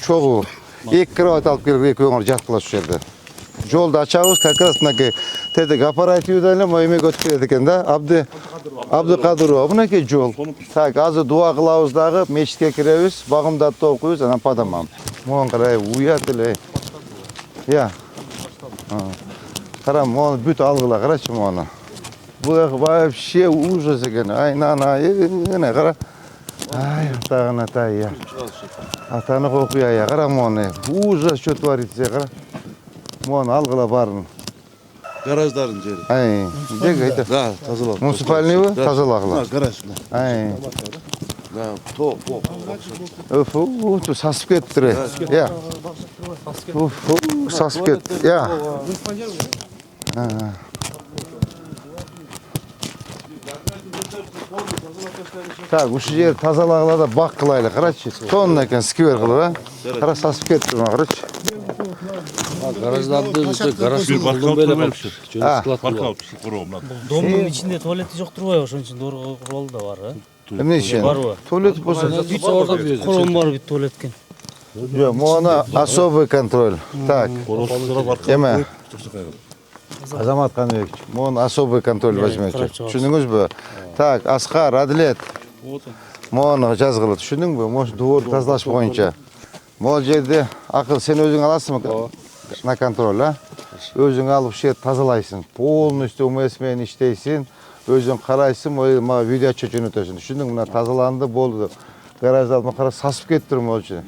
чогуу. 2 кровать алып келип экөөңөр жаткыла ошол жерде. Жолду ачабыз, как раз мынакей тетик оперативден эле эме өтүп келет экен да. Абдыкадырова. Мынакей жол. Так, азыр дуа кылабыз дагы, мечитке киребиз, багымдатты окуйбуз, анан падамам. Могон карай, уят эле. Я. Кара, мону бүт алгыла, карачы мону. Бу вообще ужас экен. Ай, нана, кара. Ай, атагына тай, я. Атаны окуя, я, кара мону. Ужас что творится, кара. Мону алгыла барын. Гараждарын жери. Ай, деги айта. Да, тазалап. Муниципальныйбы? Тазалагыла. Гараж. Ай. Да, топ. Уф, сасып кеттир. Я. Уф, сасып кетти. Я. Так, ушул жер тазалагыла да бак кылайлы, карачы. Тонна экен сквер кылып, а? Кара сасып кетти, карачы. Гараждарды уже гараж кылдым беле калыпчы. Склад кылып. Домдун ичинде туалети жок турбайбы, ошон үчүн доор куралы да бар, Эмне үчүн? Барбы? Туалет болсо, Бүт ордо корон бар бүт туалет экен. жок, мону особый контроль. Так. Эме. Азамат Каныбекович, мону особый контроль возьмете. Түшүндүңүзбү? Так, Аскар, Адлет. Мону жазгыла, түшүндүңбү? Мош дуорду тазалаш боюнча. Могул жерде акыл сен өзүң аласыңбы? На контроль, а? Өзүң алып ушул жерди тазалайсың. Полностью УМС менен иштейсиң. Өзүң карайсың, мага видео отчет жөнөтөсүң. Түшүндүң, мына тазаланды, болду. Гаражды алып кара сасып кеттир могулчу.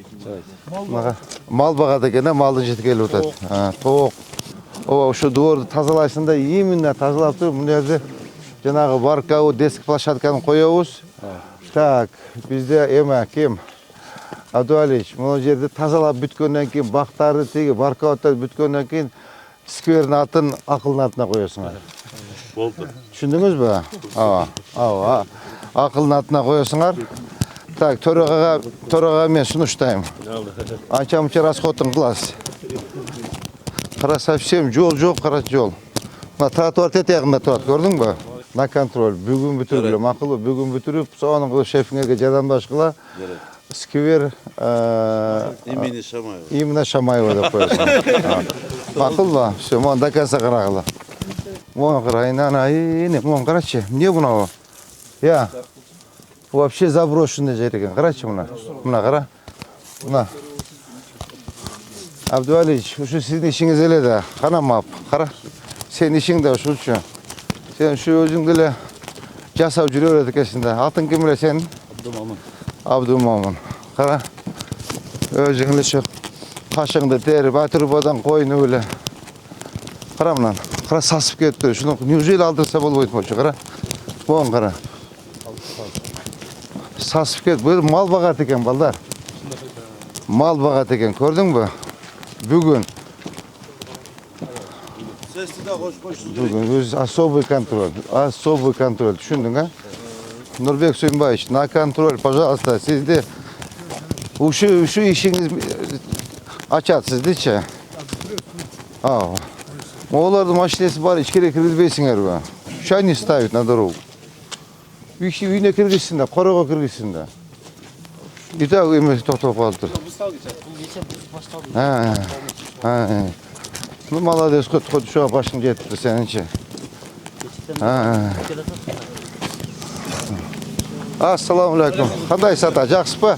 Мал багат экен, малдын жети келип атат. Тоок. Ошо дуорду тазалайсың да, именно тазалап туруп, мына жерде жанагы баркабы, деск площадканы коебуз. Так, бизде эме ким? Абдуалич, могул жерде тазалап бүткөндөн кийин бактарды теги баркабаттарды бүткөндөн кийин сквердин атын акылдын атына коесуңар. Болду. Түшүндүңүзбү? Ооба. Акылдын атына коесуңар. Так, төрага мен сунуштайм. Анча-мынча расходун кыласыз. Кара совсем жол жок, кара жол. Мына тротуар тетегинде турат, көрдүңбү? На контроль. Бүгүн бүтүрүлө, макулбу? Бүгүн бүтүрүп, сонун кылып шефиңерге жардамдашкыла. Сквер Имени Шамаева. Именно Шамаева деп коесуң. Макулбу? Всё, мону до конца карагыла. Мону карай, мону карачы. Эмне мынабу? Я. Вообще заброшенный жер экен. Карачы мына. Мына кара. Мына. Абдуалич, ушу сиздин ишиңиз эле да. Канамап, кара. Сенин ишиң да ушучу. Сен ушу өзүң деле жасап жүрө берет экенсиң да. Атың ким эле сенин? Абдумамын. Кара. Өзүң эле кашыңды терип, атырбадан койнуп эле. Кара мынан. Кара сасып кетти. Ушуну неужели алдырса болбойт болчу, кара. Могун кара. Сасып кетти. Бул мал багат экен, балдар. Мал багат экен, көрдүңбү? Бүгүн. Сести да кош-кош. Бүгүн өз особый контроль. Особый контроль. Түшүндүң, а? Нурбек Сүйүнбаевич, на контроль, пожалуйста. Сизди ушу ишиңиз ачат сиздичи. Олардын машинеси бар, ичкере киргизбейсиңерби? Что не ставить на дорогу? Үйүнө киргизсин да, корого киргизсин да. И так эме токтоп калыптыр. Ну, молодец, хоть ушуга башың жетиптир сенинчи. Ассаламу алейкум. Кандай сата, жакшысызбы?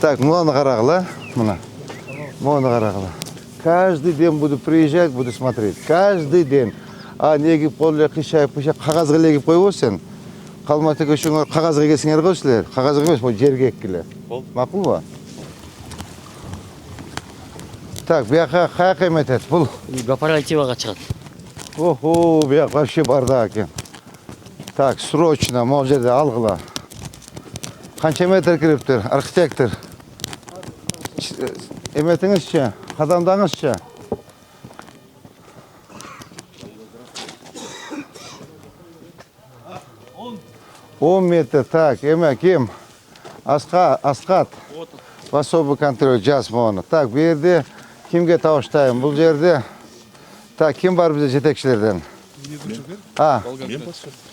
Так, мону карагыла, мына. Мону карагыла. Каждый день буду приезжать, буду смотреть. Каждый день. Неги поле кышайып, кагазга легип койбо сен. Калматыга ошоңор кагазга келсиңер го силер. Кагазга эмес, могу жерге эккиле. Макулбу? Так, бияка каяка эметет? Бул Кооперативага чыгат. Охо, бияк вообще бардак экен. Так, срочно могул жерде алгыла. Канча метр кириптир, архитектор? Эметиңизчи, кадамдаңызчы? 10 метр, так, эме ким? Аскат. В особый контроль, жаз мону. Так, бу жерде кимге табыштайм? Бул жерде. Так, ким бар бизде жетекчилерден?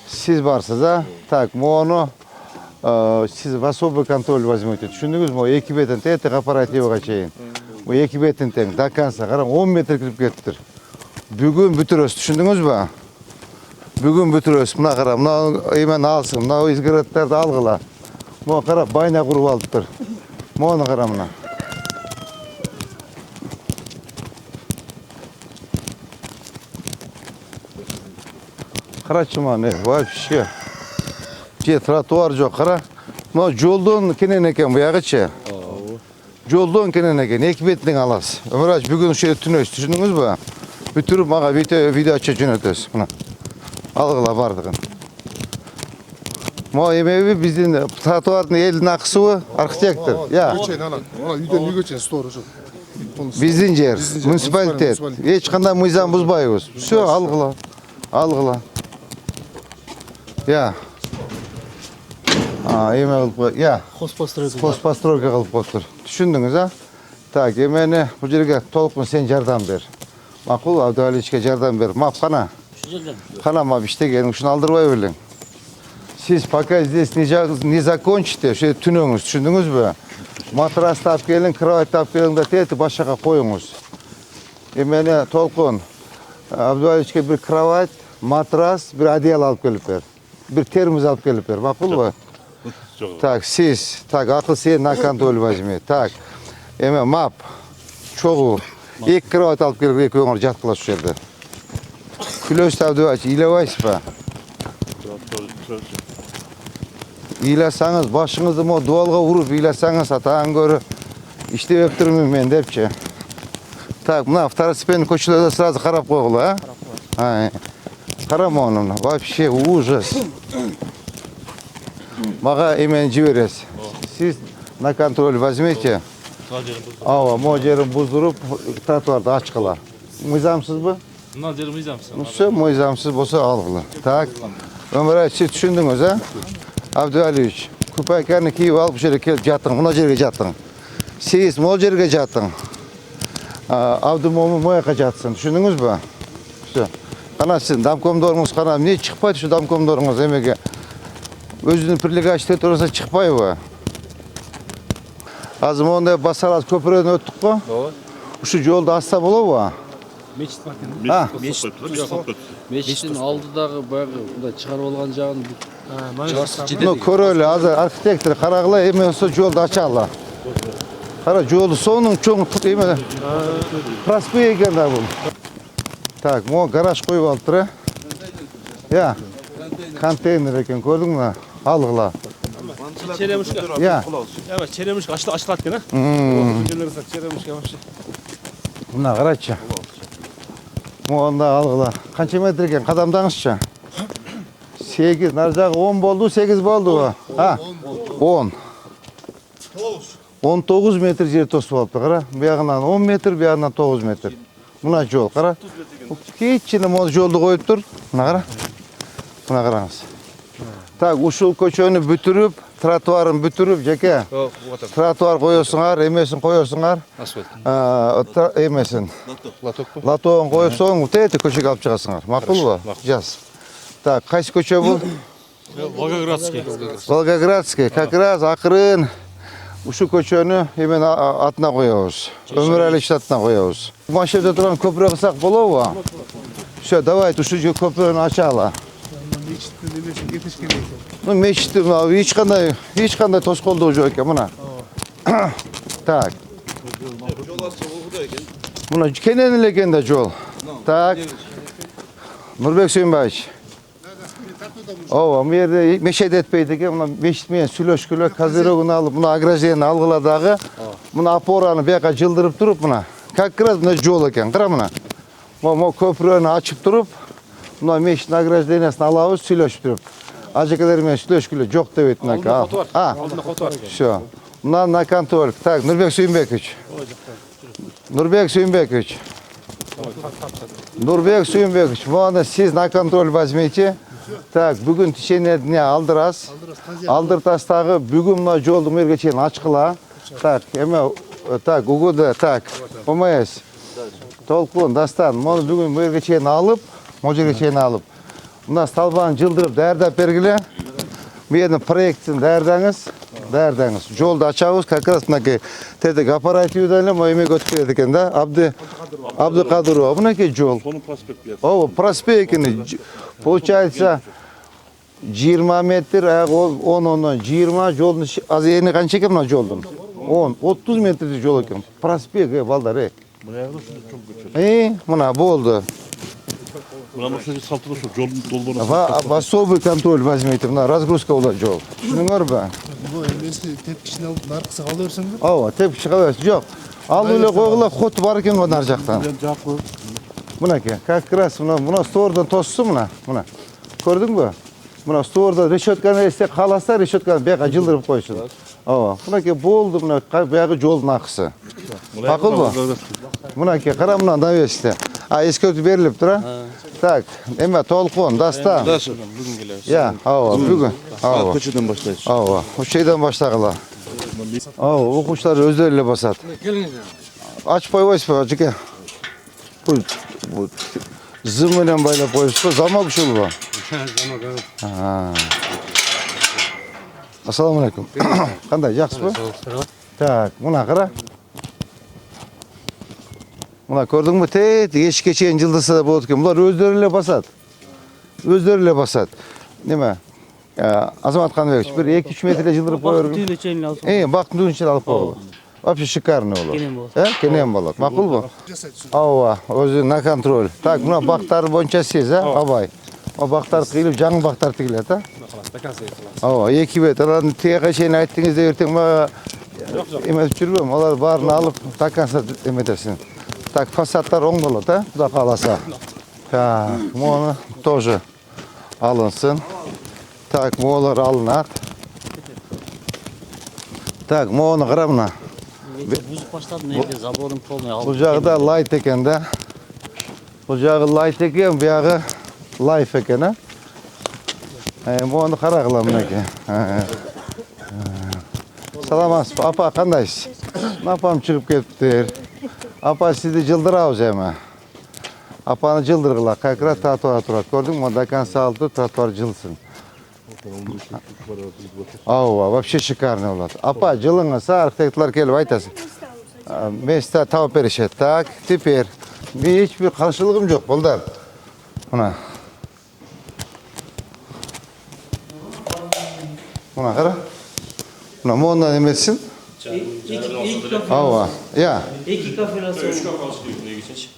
Сиз барсыз, а? Так, мону Siz в особый контроль возьмете. Түшүндүңүзбү? О 2 бетин тетик оперативага чейин. Bu 2 бетин тең до конца. Караң 10 метр кирип кетиптир. Бүгүн бүтүрөбүз, түшүндүңүзбү? Бүгүн бүтүрөбүз. Мына кара, мына эмен алсын, мына изгороддорду алгыла. Мына кара, байна куруп алыптыр. Мону кара мына. Карачы мына, вообще. Же тротуар жок, кара. Мына жолдон кенен экен буягычы. Жолдон кенен экен, 2 бетиң аласыз. Өмүрач бүгүн ушул түнөбүз, түшүндүңүзбү? Бүтүрүп мага видео ачып жөнөтөсүз. Мына. Алгыла бардыгын. Мо эмеби биздин тротуардын элдин акысыбы, архитектор. Я. Ona үйдөн үйгө чейин стор ошо. Биздин жер, муниципалитет. Эч кандай мыйзам бузбайбыз. Всё, алгыла. Алгыла. Я. Эме кылып, я. Хозпостройка. Хозпостройка кылып коюптур. Түшүндүңүз, а? Так, эмени бул жерге толкун сен жардам бер. Макул, Абдуаличке жардам бер. Мап кана. Кана мап иштеген, ушуну алдырбай белең. Siz пока здесь не закончите, ошо түнөңүз, түшүндүңүзбү? Матрас таап келиң, кровать таап келиң да тети башкага коюңуз. Эмени толкун. Абдуаличке бир кровать, матрас, бир одеяло алып келип бер. Бир термос алып келип бер, макулбу? Так, siz, так, акыл сен на контроль возьми. Так, эме мап, чогуу. 2 кровать алып келип, экөөңөр жаткыла ушул жерде. Күлөсүз Абдуалич, ыйлабайсызбы? Ыйласаңыз, башыңызды мо дуалга уруп ыйласаңыз, атаан көрү иштебеп турмун мен депчи. Так, мына второстепенный көчөлөрдө сразу карап койгула, а? Карама аны, вообще ужас. Мага эмени жибересиз. Сиз на контроль возьмите. Ооба, мо жерин буздуруп, тротуарды ачкыла. Мыйзамсызбы? Мына жер мыйзамсыз. Всё, мыйзамсыз болсо алгыла. Так, Өмүрач, сиз түшүндүңүз, а? Абдуалич, купайканы кийип алып, жерге келип жаттың, мына жерге жаттың. Сиз могул жерге жаттың. Абдумомун мояка жатсын, түшүндүңүзбү? Всё. Кана сиздин домкомдоруңуз кана эмне чыкпайт ушу домкомдоруңуз эмеге? Өзүнүн прилегачлыгы турасында чыкпайбы? Азыр мондай басалат көпүрөдөн өттүк го? Ооба. Ушу жолду ачса болобу? Мечит бар экен. Мечиттин алдыдагы баягы мындай чыгарып алган жагын Ну, көрөлү, азыр архитектор карагыла, эме болсо жолду ачалы. Кара, жолду сонун чоң эме проспей экен да бул. Так, могу гараж коюп алыптыр, э? Я. Контейнер экен, көрдүңбү? Алгыла. Черемушка. Я. Эме черемушка ачылат экен, а? Черемушка вообще. Мына карачы. Монда алгыла. Канча метр экен? Кадамдаңызчы. 8, нар жагы 10 болду, 8 болдубу? 10. 19 метр жер тосуп алыптыр, кара. Буягынан 10 метр, буягынан 9 метр. Мына жол, кара. Кичине могу жолду коюптур. Мына кара. Мына караңыз. Так, ушул көчөнү бүтүрүп, тротуарын бүтүрүп, жеке. Тротуар коесуңар, эмесин коесуңар. асфальт. Эмесин. Лотокпу? Латогун коюп соң, тети көчөгө алып чыгасыңар. Макулбу? Жаз. Так, кайсы көчө бул? Волгоградский. Волгоградский. Как раз акырын ушу көчөнү эмен атына коебуз. Өмүралич атына коебуз. Машинада турган көпүрө кылсак болобу? Всё, давайте ушу көпүрөнү ачалы. Ну, мечиттин эч кандай тоскоолдоо жок экен, мына. Так. Мына кенен эле экен да жол. Так. Нурбек Сүйүнбаевич. Ооба, бу жерде мешет этпейт экен, мына мешит менен сүйлөшкүлө, козырогун алып, мына ограждение алгыла дагы. Мына опораны бияка жылдырып туруп, мына. Как раз мына жол экен, кара мына. Мо көпүрөнү ачып туруп, мына мешиттин ограждениясын алабыз, сүйлөшүп туруп. Ажекелер менен сүйлөшкүлө жок дебейт мына. Всё. Мына на контроль. Так, Нурбек Сүйүнбекович. Нурбек Сүйүнбекович. Нурбек Сүйүнбекович, мына сиз на контроль возьмите. Так, бүгүн в течение дня алдырасыз. Алдыртастагы бүгүн мына жолду мерге чейин ачкыла. Так, эме так, угуду, так. Болмайсыз. Толкун, Дастан, муну бүгүн мерге чейин алып, могу жерге чейин алып. Мына столбаны жылдырып, даярдап бергиле. Менің проектін дәрдаңыз. Жолды açabыз, как раз мынакей тедек оперативден оймек өтіп келеді екен да. Абдықадырова, мынакей жол. Соның проспекті. О, проспект, получается, 20 метр, 10-20 жолдың, аз ені қанша екен мына жолдың? 10-30 метрді жол екен. Проспект, балдар, мына болды. Мына машина салтыда сол жолдың долбаны. Особый контроль возьмейте, мына разгрузка болады жол. Түсініңер бе? Бұл емесі тепкішін алып нарқысы қала берсең бе? Ова, тепкіші қала берсің. Жоқ. Ал өле қоғыла қот бар екен ғой нар жақтан. Мынаке, как раз мына стордан тоссы мына. Көрдің бе? Мына сторда решетканы есте қаласа, решетканы бияға жылдырып қойсын. Ова, мынаке болды, мына бияғы жолдың ақысы. Ақыл ба? Мынаке, қара мына навесте. Ескерту беріліп тұра? Так, эме толқон, даста. Я, ава, бүгін. Көшеден бастайсыз. Ава, көшеден баштағыла. Ава, оқушылар өздерілі басады. Açпай ойспа, жеке. Бұл зымменен байлап қойыспа, замок жыл ба? Ассаламу алейкум. Қандай, жақсы ба? Так, мұна қара. Мына көрдің бі, ешке шейін жылдысы да болады екен. Бұлар өздерілі басады. Неме? Азамат Қаныбекович, бір 2-3 метрле жылдырып қойыр. Бақтың түйін алып. Бақтың түйін алып қойыр. Вообще шикарный болады. Кенен болады. Кенен болады. Мақұл ба? Ава, өзі на контроль. Так, мына бақтары бойынша сез, абай. О бақтар қиылып, жаңы бақтар тігіледі, Ава, 2 метр. Теға шейін айттыңызда ертең маға еметіп жүрбем. Олар барын алып, таканса еметесін. Так, фасадтар оң болады, Құда қаласа. Так, мұны тоже алынсын. Так, мұлар алынады. Так, мұны қырамына. Бұзып баштады, неге заборын полный алып. Бұл жағы да лайт екен, да. Бұл жағы лайт екен, бұяғы лайф екен, Мұны қарағыла мұнеке. Саламас, апа, қандайсыз? Апам шығып кетіптер. Апа, сізді жылдырауыз әмі. Апаны жылдырғыла, қайқыра тротуар тұрады. Көрдің, мұнда консалты тротуар жылсын. Ауа, вообще шикарный болады. Апа, жылыңыз, архитекторлар келіп айтасың. Места тауып берешеді. Так, теперь. Мен ешбір қаршылығым жоқ, болдар. Мұна. Мұна қара. Мұна, мұнdan емесін. Ауа, я. 2 kafelası. 3 kapalı çıkıyor buraya geçince.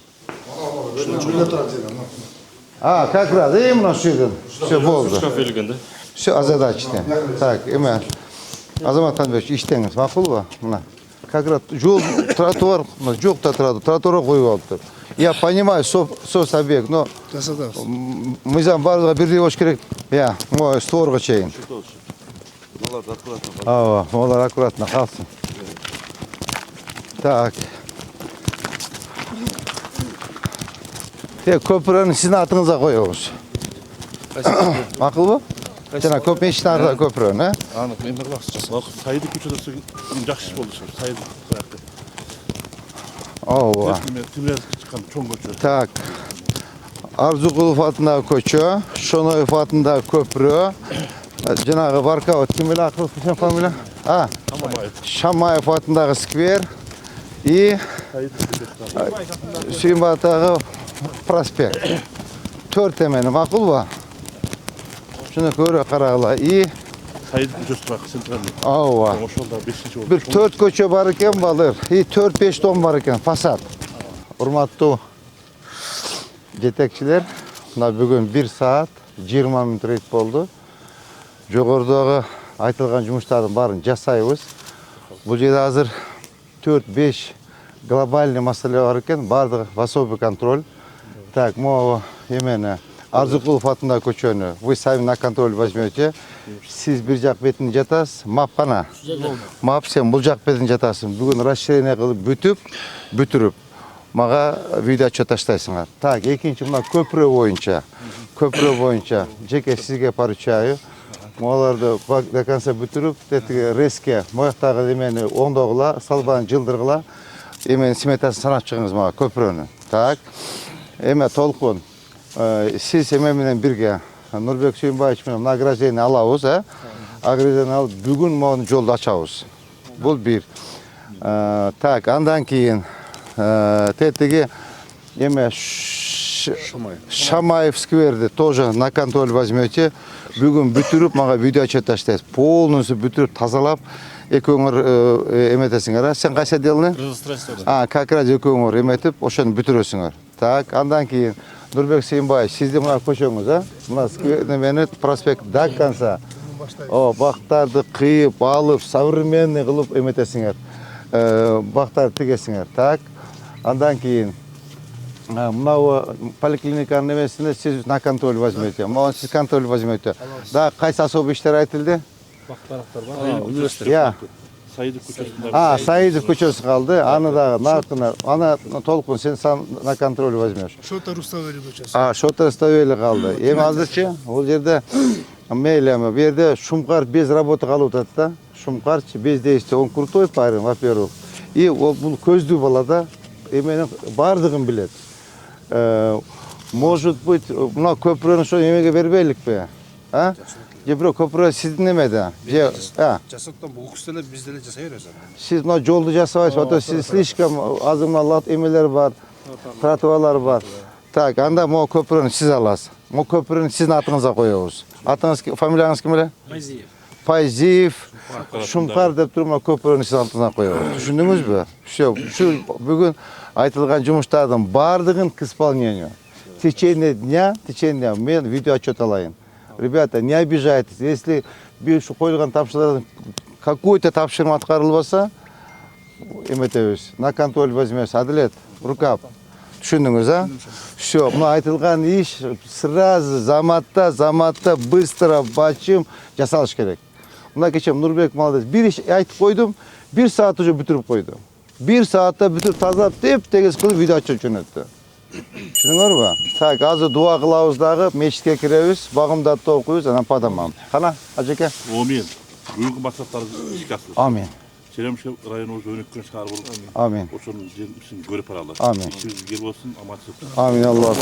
Как раз, и мына шүйден. Все, болды. 3 kafeli gönde. Все, озадачите. Так, еме. Азамат Қаныбекович, іштеңіз, мақұл ба? Мұна. Как раз жол, тротуар, жоқ та тұрады, тротуарға қойып алып тұр. Я понимаю, соцобъект, но мыйзам барлығы бірдей болуш керек. Я, мой створға чейін. Ава, олар аккуратно қалсын. Так. Көпіріні сіздің атыңызға қойыңыз. Мақұл ба? Жаңа көп мешіттің артында көпіріні, Anlık memnun kalsın. Bak sayıdı küçülürse жақсы болды şu sayıdı sayıdı. Ова. Tümler çıkan çoğun göçü. Так. Арзуқұлов атындағы көші, Шоноев атындағы көпірі, жаңағы Баркаут, кімбелі ақыл, сен фамилия? Шамаев атындағы сквер и Сүйінбатағы проспект. 4 темені, мақұл ба? Шыны көрі қарағыла. И Sayıdı küçülürse bak sentralini. Ова. Oşolda 5-ci oldu. Bir 4 көше бар екен балыр, и 4-5 дом бар екен, фасад. Урматтуу жетекчилер, мына бүгін 1 саат 20 минут рейд болды. Жогорудагы айтылған жұмыстардың барын жасайбыз. Бұл жерде азыр 4-5 глобальный маселе бар екен, бардығы в особый контроль. Так, моу емені Арзуқұлов атындағы көшені, вы сами на контроль возьмете. Сіз бір жақ бетін жатасыз, мап қана. Мап сен бұл жақ бетін жатасың. Бүгін расширение қылып бүтіріп, маға видео отчет таштайсыңар. Так, екінші мына көпірі бойынша. Жеке сізге поручаю. Оларды до конца бүтіріп, резке, мояқтағы емені оңдоғыла, салбаны жылдырғыла, емені сметасын санап шығыңыз маға көпіріні. Так, еме толқын. Сіз еменен бірге Нұрбек Сүйінбаевич менен награждение алабыз, агризаны алып бүгүн могу жолду ачабыз. Бул бир. Так, андан кийин тетиги эме Шамаев скверди тоже на контроль возьмете. Бүгүн бүтүрүп мага видео отчет таштайсыз. Полностью бүтүрүп тазалап экөөңөр эметесиңер. Сен кайсы делни? Как раз экөөңөр эметип, ошону бүтүрөсүңөр. Так, андан кийин Нурбек Сеймбаев, сиздин мына көчөңүз, мына скверди проспект до конца. Бактарды кыйып, алып, современный кылып эметесиңер. Бактарды тигесиңер. Так, андан кийин мынау поликлиниканын эмесине сиз на контроль возьмете. Мына сиз контроль возьмете. Да, кайсы особый иштер айтылды? Бактарактар бар. Университет. Саидов көчөсүндө. Саидов көчөсү калды. Аны дагы наркына, аны толкун сен на контроль возьмешь. Шота Руставели көчөсү. Шота Руставели калды. Эми азырчы бул жерде мейлеми, бу жерде Шумкар без работы калып атат да. Шумкарчы без действия. Он крутой парень, во-первых. И бул көздүү бала да эменин бардыгын билет. Может быть, мына көпүрөнү ошо эмеге бербейликпи? Же бирок көпүрө сиздин эмеде? Же Жасаттан бул кишилер биз деле жасай беребиз. сиз мына жолду жасабайсыз, ото сиз слишком азыр мына лат эмелер бар, тротуарлар бар. Так, анда могу көпүрөнү сиз аласыз. Могу көпүрөнү сиздин атыңызга коебуз. Атыңыз, фамилияңыз ким эле? Файзиев. Шумкар деп туруп мына көпүрөнү сиз атыңызга коебуз. Түшүндүңүзбү? Ушу бүгүн айтылган жумуштардын бардыгын к исполнению. В течение дня мен видео отчет алайын. Ребята, не обижайтесь. Если ушу коюлган тапшырмалардан какой-то тапшырма аткарылбаса, эметебиз. На контроль возьмебиз. Адилет, рукап. Түшүндүңүз, Все, мына айтылган иш сразу заматта быстро бачым жасалыш керек. Мына кече Нурбек молодец. Бир иш айтып койдум, 1 саат уже бүтүрүп койду. 1 саатта бүтүрүп тазалап тегиз кылып видео отчет жөнөттү. Түшүндүңөрбү? Так, азыр дуа кылабыз дагы, мечитке киребиз, багымдатты окуйбуз, анан падамам. Кана, ажеке? Амин. Бүгүнкү максаттарыбыз ишке ашсын. Амин. Черемшев районубуз өнүккөн шаар болуп, Амин. ошонун жерин көрүп баралы. Амин. Сиз эл болсун, аманчылык. Амин, Аллах.